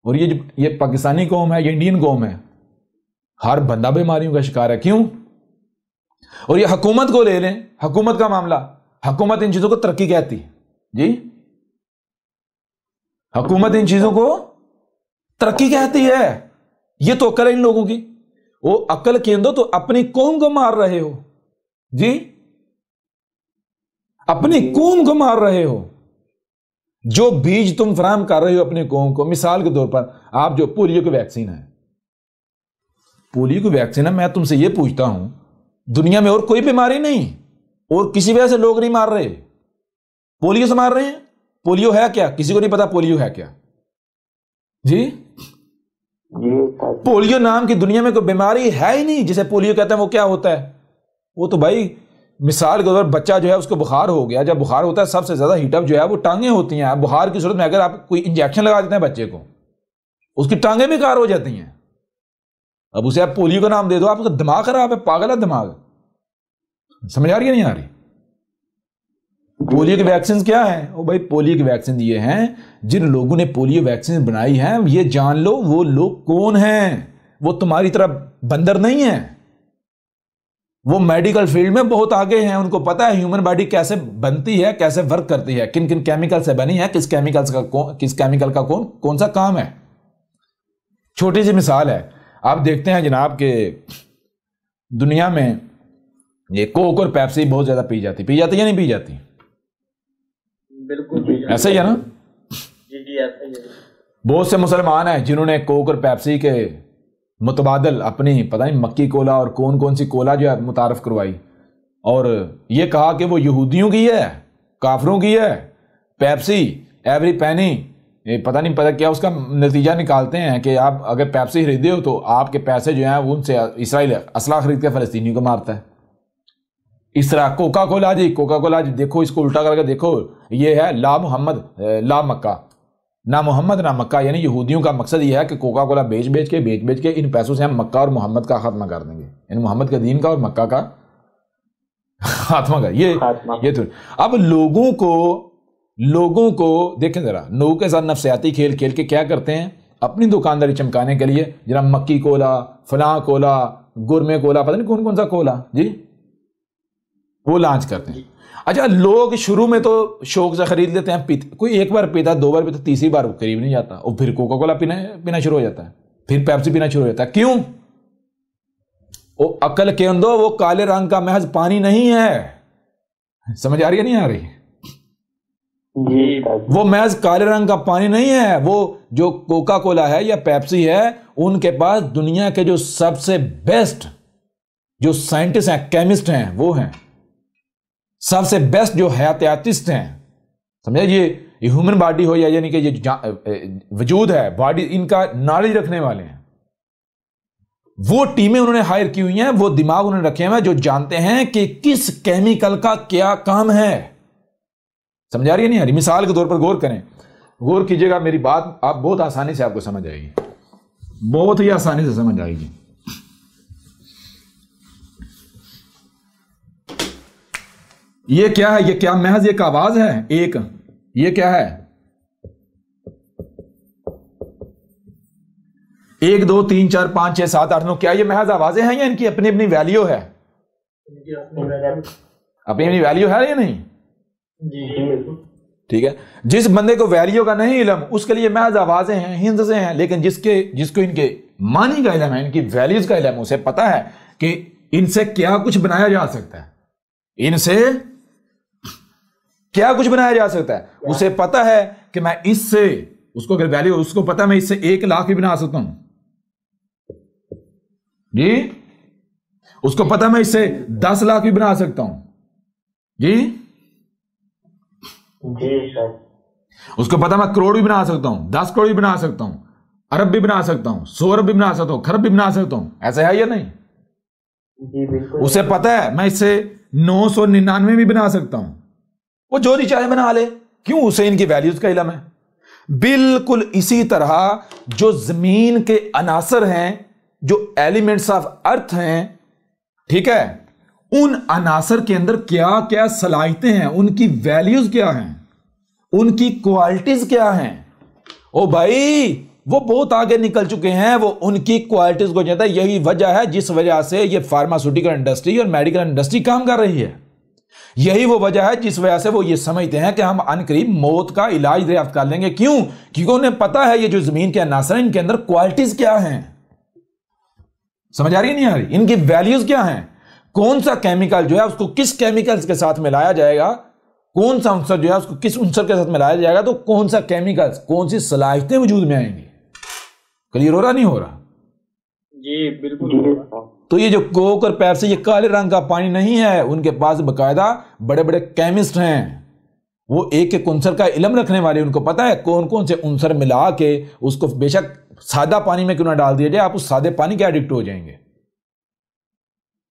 और ये पाकिस्तानी कौम है, ये इंडियन कौम है, हर बंदा बीमारियों का शिकार है। क्यों? और ये हुकूमत को ले लें, हुकूमत का मामला, हुकूमत इन चीजों को तरक्की कहती है जी, हुकूमत इन चीजों को तरक्की कहती है। ये तो अक्ल है इन लोगों की। वो अक्ल के अंदर तो अपनी कौम को मार रहे हो जी, अपनी कौम को मार रहे हो। जो बीज तुम फराहम कर रहे हो अपनी कौम को, मिसाल के तौर पर आप जो पोलियो की वैक्सीन है, पोलियो की वैक्सीन है, मैं तुमसे ये पूछता हूं, दुनिया में और कोई बीमारी नहीं और किसी वजह से लोग नहीं मार रहे, पोलियो से मार रहे हैं। पोलियो है क्या? किसी को नहीं पता पोलियो है क्या जी? पोलियो नाम की दुनिया में कोई बीमारी है ही नहीं जिसे पोलियो कहते हैं। वो क्या होता है? वो तो भाई मिसाल के तौर पर बच्चा जो है उसको बुखार हो गया, जब बुखार होता है सबसे ज्यादा हीटअप जो है वो टांगे होती हैं। बुखार की सूरत में अगर आप कोई इंजेक्शन लगा देते हैं बच्चे को, उसकी टांगे बेकार हो जाती हैं। अब उसे आप पोलियो का नाम दे दो, आपका दिमाग खराब है, पागल है दिमाग। समझ आ रही है नहीं आ रही? पोलियो की वैक्सीन क्या है? ओ भाई, पोलियो की वैक्सीन ये हैं, जिन लोगों ने पोलियो वैक्सीन बनाई है, ये जान लो वो लोग कौन हैं। वो तुम्हारी तरह बंदर नहीं है, वो मेडिकल फील्ड में बहुत आगे हैं। उनको पता है ह्यूमन बॉडी कैसे बनती है, कैसे वर्क करती है, किन किन केमिकल से बनी है, किस केमिकल का कौन सा काम है। छोटी सी मिसाल है, आप देखते हैं जनाब के दुनिया में ये कोक और पेप्सी बहुत ज्यादा पी जाती या नहीं पी जाती? बिल्कुल ऐसा ही है ना जी, ऐसा ही है। बहुत से मुसलमान हैं जिन्होंने कोक और पेप्सी के मुतबादल अपनी पता नहीं मक्की कोला और कौन कौन सी कोला जो है मुतारफ करवाई, और ये कहा कि वो यहूदियों की है, काफरों की है। पेप्सी एवरी पैनी, पता नहीं पता क्या उसका नतीजा निकालते हैं कि आप अगर पेप्सी खरीदे हो तो आपके पैसे जो हैं उनसे इसराइल असला खरीद के फलस्तीनी को मारता है। इस तरह कोका कोला जी, कोका कोला जी देखो, इसको उल्टा करके देखो, ये है ला मोहम्मद ला मक्का, ना मोहम्मद ना मक्का। यानी यहूदियों का मकसद ये है कि कोका कोला बेच बेच के इन पैसों से हम मक्का और मोहम्मद का खात्मा कर देंगे, यानी मोहम्मद के दीन का और मक्का का खात्मा का। ये तो अब लोगों को देखें जरा, लोगों के साथ नफसियाती खेल खेल के क्या करते हैं, अपनी दुकानदारी चमकाने के लिए जरा मक्की कोला, फलां कोला, गुरमे कोला, पता नहीं कौन कौन सा कोला जी, वो लॉन्च करते हैं। अच्छा, लोग शुरू में तो शौक से खरीद लेते हैं, पीते, कोई एक बार पीता, दो बार पीता, तीसरी बार करीब नहीं जाता, और फिर कोका कोला पीना शुरू हो जाता है, फिर पेप्सी पीना शुरू हो जाता है। क्यों? वो अकल के अंदर वो काले रंग का महज पानी नहीं है। समझ आ रही है नहीं आ रही? वो महज काले रंग का पानी नहीं है। वो जो कोका कोला है या पेप्सी है, उनके पास दुनिया के जो सबसे बेस्ट जो साइंटिस्ट हैं, केमिस्ट हैं, वो हैं सबसे बेस्ट जो हयातियातिस्ट हैं। समझे? ये ह्यूमन बॉडी हो या यानी कि ये वजूद है बॉडी, इनका नॉलेज रखने वाले हैं। वो टीमें उन्होंने हायर की हुई हैं, वो दिमाग उन्होंने रखे हुए हैं जो जानते हैं कि किस केमिकल का क्या काम है। समझ आ रही है नहीं आ रही? मिसाल के तौर पर गौर करें, गौर कीजिएगा मेरी बात, आप बहुत आसानी से आपको समझ आएगी, बहुत ही आसानी से समझ आएगी। ये क्या है? ये क्या महज एक आवाज है? एक ये क्या है? 1 2 3 4 5 6 7 8 9, क्या ये महज आवाजें हैं या इनकी अपनी अपनी वैल्यू है? अपनी अपनी वैल्यू है या नहीं? ठीक है। जिस बंदे को वैल्यू का नहीं इल्म, उसके लिए महज आवाजें हैं, हिंद से हैं, लेकिन जिसको इनके मानी का इल्म है, इनकी वैल्यूज का इल्म, उसे पता है कि इनसे क्या कुछ बनाया जा सकता है, इनसे क्या कुछ बनाया जा सकता है। उसे पता है कि मैं इससे, उसको अगर वैल्यू, उसको पता है मैं इससे 1 लाख भी बना सकता हूं जी, उसको पता है मैं इससे 10 लाख भी बना सकता हूं जी, उसको पता मैं करोड़ भी बना सकता हूं, 10 करोड़ भी बना सकता हूं, अरब भी बना सकता हूं, 100 अरब भी बना सकता हूं, खरब भी बना सकता हूं। ऐसा है या नहीं? जी बिल्कुल। उसे पता है मैं इससे 999 भी बना सकता हूं, वो जो नहीं चाहे बना ले। क्यों? उसे इनकी वैल्यूज का इल्म है। बिल्कुल इसी तरह जो जमीन के अनासर हैं, जो एलिमेंट्स ऑफ अर्थ हैं, ठीक है, उन अनासर के अंदर क्या क्या सलाहियतें हैं, उनकी वैल्यूज क्या हैं, उनकी क्वालिटीज क्या हैं। ओ भाई, वो बहुत आगे निकल चुके हैं, वो उनकी क्वालिटीज को जानता है। यही वजह है जिस वजह से ये फार्मास्यूटिकल इंडस्ट्री और मेडिकल इंडस्ट्री काम कर रही है। यही वो वजह है जिस वजह से वो ये समझते हैं कि हम अनकरीब मौत का इलाज दरियाफ्त कर लेंगे। क्यों? क्योंकि उन्हें पता है ये जो जमीन के अनासर हैं इनके अंदर क्वालिटीज क्या हैं। समझ आ रही है नहीं आ रही? इनकी वैल्यूज क्या हैं, कौन सा केमिकल जो है उसको किस केमिकल्स के साथ मिलाया जाएगा, कौन सा अंसर जो है उसको किस अंसर के साथ मिलाया जाएगा, तो कौन सा केमिकल्स, कौन सी सलाहियतें वजूद में आएंगी। क्लियर हो रहा नहीं हो रहा? जी बिल्कुल। तो ये जो कोक और पेप्सी ये काले रंग का पानी नहीं है, उनके पास बकायदा बड़े बड़े केमिस्ट हैं, वो एक एक अंसर का इल्म रखने वाले। उनको पता है कौन कौन से अंसर मिला के उसको, बेशक सादा पानी में क्यों ना डाल दिया जाए, आप उस सादे पानी के एडिक्ट हो जाएंगे।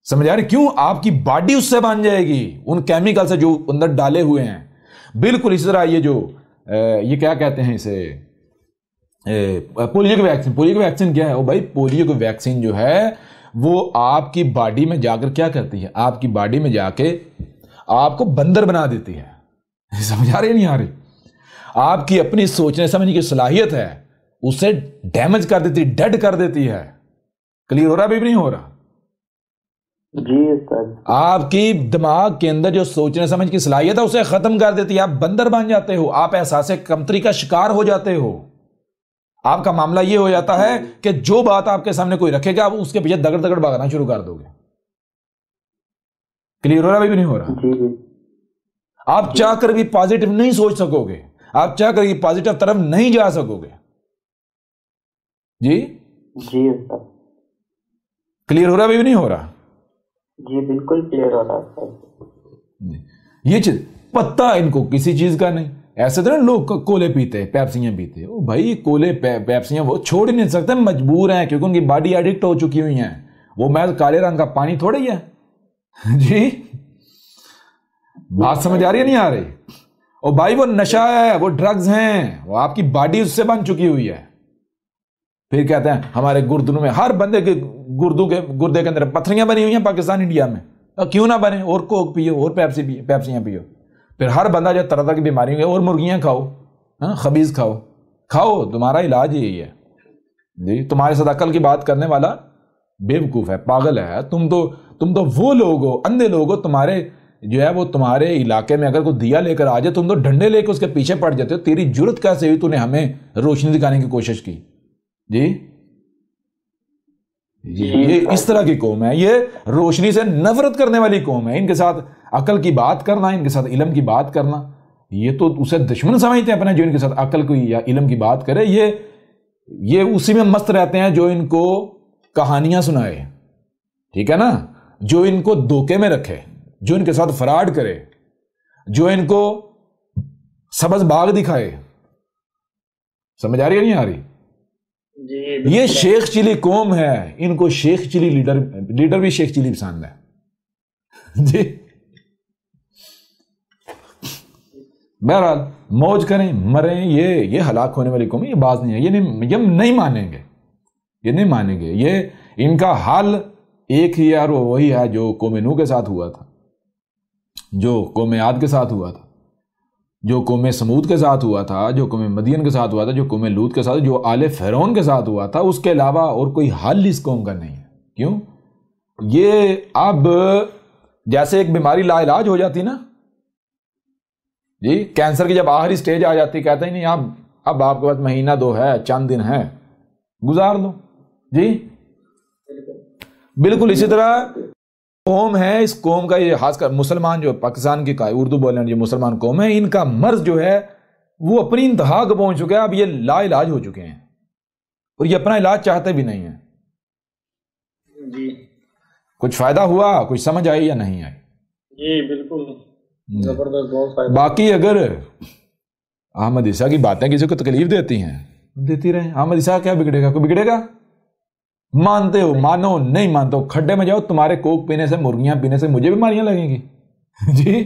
समझ आ रही? क्यों? आपकी बॉडी उससे बन जाएगी उन केमिकल से जो अंदर डाले हुए हैं। बिल्कुल इसी तरह ये जो ये क्या कहते हैं इसे, पोलियो की वैक्सीन। पोलियो की वैक्सीन क्या है? ओ भाई, पोलियो की वैक्सीन जो है वो आपकी बॉडी में जाकर क्या करती है, आपकी बॉडी में जाके आपको बंदर बना देती है। समझ आ रही नहीं आ रही? आपकी अपनी सोचने समझने की सलाहियत है उसे डैमेज कर देती, डेड कर देती है। क्लियर हो रहा भी नहीं हो रहा? जी सर। आपकी दिमाग के अंदर जो सोचने समझ की सलाहियत है उसे खत्म कर देती है। आप बंदर बन जाते हो, आप एहसास कमतरी का शिकार हो जाते हो। आपका मामला यह हो जाता है कि जो बात आपके सामने कोई रखेगा आप उसके पीछे दगड़ दगड़ भागना शुरू कर दोगे। क्लियर हो रहा भी नहीं हो रहा? जी। आप चाहकर भी पॉजिटिव नहीं सोच सकोगे, आप चाहकर भी पॉजिटिव तरफ नहीं जा सकोगे। जी जी सर। क्लियर हो रहा भी नहीं हो रहा? जी बिल्कुल क्लियर हो रहा है सर। ये चीज पता इनको किसी चीज का नहीं। ऐसे तो ना लोग कोले पीते, पेप्सियां पीते, ओ भाई कोले पेप्सियां वो छोड़ ही नहीं सकते, मजबूर हैं क्योंकि उनकी बॉडी एडिक्ट हो चुकी हुई है। वो महज काले रंग का पानी थोड़ा ही है। जी बात समझ आ रही है नहीं आ रही? ओ भाई वो नशा है, वो ड्रग्स हैं, वो आपकी बॉडी उससे बन चुकी हुई है। फिर कहते हैं हमारे गुर्दों में, हर बंदे के गुर्दे के अंदर पथरियां बनी हुई हैं पाकिस्तान इंडिया में। क्यों ना बने? और कोक पियो और पेप्सियां पियो। फिर हर बंदा जो तरह तरह की बीमारी है, और मुर्गियां खाओ, खबीज खाओ, तुम्हारा इलाज यही है जी। तुम्हारे साथ अकल की बात करने वाला बेवकूफ है, पागल है। तुम तो वो लोग हो, अंधे लोग हो। तुम्हारे जो है वो तुम्हारे इलाके में अगर कोई दिया लेकर आ जाए तुम तो डंडे लेकर उसके पीछे पड़ जाते हो। तेरी जुर्रत कैसे हुई, तूने हमें रोशनी दिखाने की कोशिश की जी। ये इस तरह की कौम है, ये रोशनी से नफरत करने वाली कौम है। इनके साथ अकल की बात करना, इनके साथ इल्म की बात करना, ये तो उसे दुश्मन समझते हैं अपने, जो इनके साथ अकल की या इल्म की बात करे। ये उसी में मस्त रहते हैं जो इनको कहानियां सुनाए, ठीक है ना, जो इनको धोखे में रखे, जो इनके साथ फ्रॉड करे, जो इनको सबज बाग दिखाए। समझ आ रही है नहीं आ रही? ये शेख चिली कौम है, इनको शेख चिली लीडर भी शेख चिली पसंद है जी। बहरहाल मौज करें, मरें, ये हलाक होने वाली कौम है। ये बात नहीं है, ये नहीं मानेंगे, ये नहीं मानेंगे। ये इनका हाल एक ही यार वही है जो कौम नूह के साथ हुआ था, जो कौम आद के साथ हुआ था, जो कौम समूद के साथ हुआ था, जो कौम मदियन के साथ हुआ था, जो कौम लूत के साथ, जो आले फ़िरौन के साथ हुआ था। उसके अलावा और कोई हल इस कौम का नहीं है। क्यों? ये अब जैसे एक बीमारी लाइलाज हो जाती ना जी, कैंसर की जब आखिरी स्टेज आ जाती, कहते ही नहीं अब आपके पास महीना दो है, चंद दिन है, गुजार लो जी। बिल्कुल इसी तरह कौम है, इस कौम का ये खासकर मुसलमान जो पाकिस्तान की उर्दू बोलने जो मुसलमान कौम है, इनका मर्ज जो है वो अपनी इंतहा को पहुंच चुका है। अब ये लाइलाज हो चुके हैं और ये अपना इलाज चाहते भी नहीं है जी। कुछ फायदा हुआ, कुछ समझ आई या नहीं आई? जी बिल्कुल जबरदस्त, बहुत फायदा। बाकी अगर अहमद ईसा की बातें किसी को तकलीफ देती हैं, देती रहे। अहमद ईसा क्या बिगड़ेगा? कोई बिगड़ेगा? मानते हो मानो, नहीं मानते हो खड्डे में जाओ। तुम्हारे कोक पीने से, मुर्गियां पीने से मुझे बीमारियां लगेंगी जी।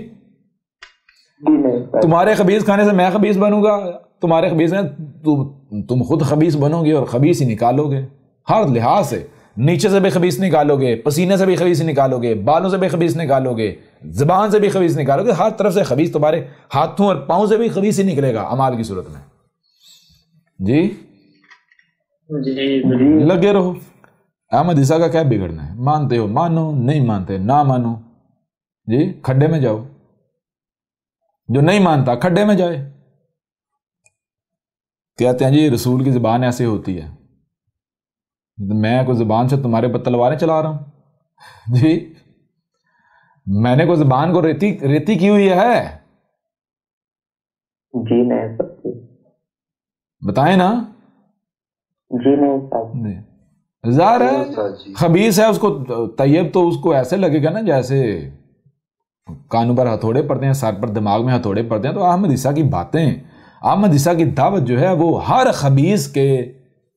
तुम्हारे खबीज खाने से मैं खबीज बनूंगा, तुम्हारे खबीज में तुम खुद खबीज बनोगे और खबीज ही निकालोगे। हर लिहाज से, नीचे से भी खबीज निकालोगे, पसीने से भी खबीज निकालोगे, बालों से भी खबीज निकालोगे, जुबान से भी खबीज निकालोगे, हर तरफ से खबीज, तुम्हारे हाथों और पांव से भी खबीज ही निकलेगा अमाल की सूरत में जी। जी लगे रहो। अहमद ईसा का क्या बिगड़ना है? मानते हो मानो, नहीं मानते ना मानो जी, खड्डे में जाओ। जो नहीं मानता खड्डे में जाए। कहते हैं जी रसूल की जुबान ऐसे होती है। मैं कोई जुबान से तुम्हारे पर तलवारें चला रहा हूं जी? मैंने कोई जुबान को रेती रेती की हुई है? जी नहीं सकती। बताएं ना। जी नहीं सकती। ज़ाहिर है खबीस है, उसको तैयब तो उसको ऐसे लगेगा ना जैसे कानों पर हथौड़े पड़ते हैं, सर पर दिमाग में हथौड़े पड़ते हैं। तो अहमद ईसा की बातें, अहमद ईसा की दावत जो है वो हर खबीस के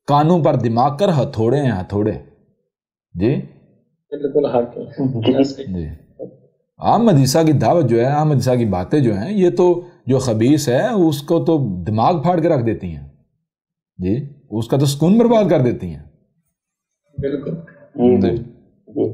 कानों पर दिमाग कर हथौड़े हैं, हथौड़े जी। बिल्कुल हक है जी। अहमद ईसा की दावत जो है, अहमद ईसा की बातें जो हैं, ये तो जो खबीस है उसको तो दिमाग फाड़ के रख देती हैं जी, उसका तो सुकून बर्बाद कर देती हैं। बिल्कुल जी। जी